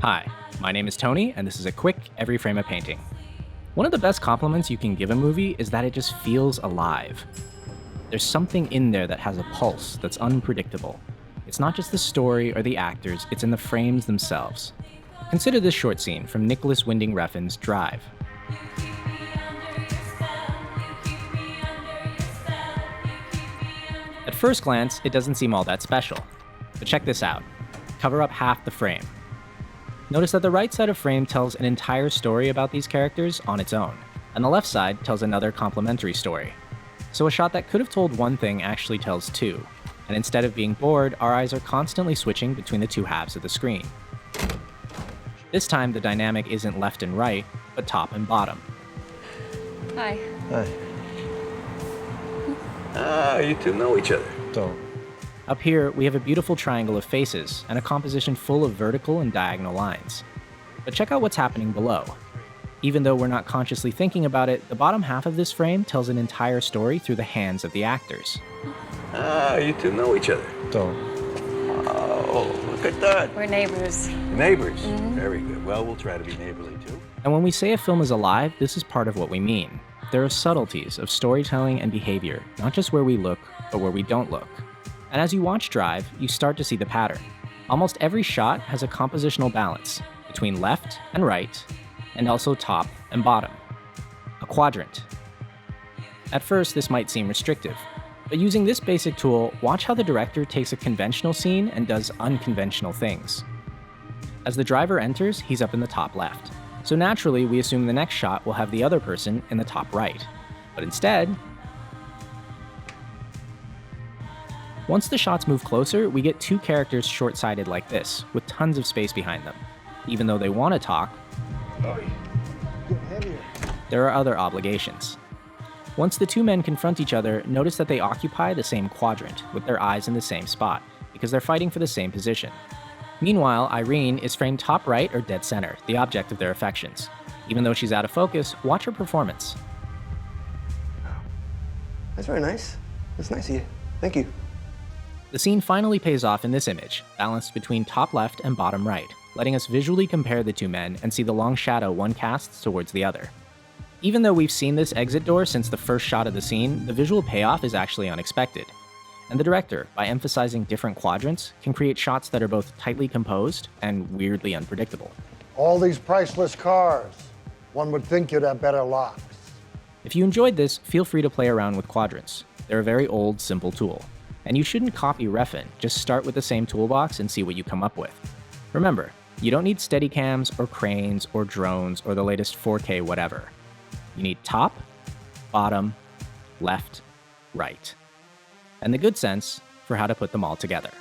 Hi, my name is Tony, and this is a quick every frame a painting. One of the best compliments you can give a movie is that it just feels alive. There's something in there that has a pulse that's unpredictable. It's not just the story or the actors, it's in the frames themselves. Consider this short scene from Nicholas Winding Refn's Drive. At first glance, it doesn't seem all that special. But check this out. Cover up half the frame. Notice that the right side of frame tells an entire story about these characters on its own, and the left side tells another complementary story. So a shot that could have told one thing actually tells two, and instead of being bored, our eyes are constantly switching between the two halves of the screen. This time, the dynamic isn't left and right, but top and bottom. Hi. Hi. Ah, you two know each other. Don't. Up here, we have a beautiful triangle of faces and a composition full of vertical and diagonal lines. But check out what's happening below. Even though we're not consciously thinking about it, the bottom half of this frame tells an entire story through the hands of the actors. Ah, you two know each other. Don't. Oh, look at that. We're neighbors. Neighbors. Very good. Well, we'll try to be neighborly too. And when we say a film is alive, this is part of what we mean. There are subtleties of storytelling and behavior, not just where we look, but where we don't look. And as you watch Drive, you start to see the pattern. Almost every shot has a compositional balance between left and right, and also top and bottom. A quadrant. At first, this might seem restrictive, but using this basic tool, watch how the director takes a conventional scene and does unconventional things. As the driver enters, he's up in the top left. So naturally, we assume the next shot will have the other person in the top right. But instead, once the shots move closer, we get two characters short-sighted like this, with tons of space behind them. Even though they want to talk, there are other obligations. Once the two men confront each other, notice that they occupy the same quadrant, with their eyes in the same spot, because they're fighting for the same position. Meanwhile, Irene is framed top right or dead center, the object of their affections. Even though she's out of focus, watch her performance. That's very nice. That's nice of you. Thank you. The scene finally pays off in this image, balanced between top left and bottom right, letting us visually compare the two men and see the long shadow one casts towards the other. Even though we've seen this exit door since the first shot of the scene, the visual payoff is actually unexpected. And the director, by emphasizing different quadrants, can create shots that are both tightly composed and weirdly unpredictable. All these priceless cars. One would think you'd have better locks. If you enjoyed this, feel free to play around with quadrants. They're a very old, simple tool. And you shouldn't copy Refn, just start with the same toolbox and see what you come up with. Remember, you don't need Steadicams or cranes or drones or the latest 4K whatever. You need top, bottom, left, right. And the good sense for how to put them all together.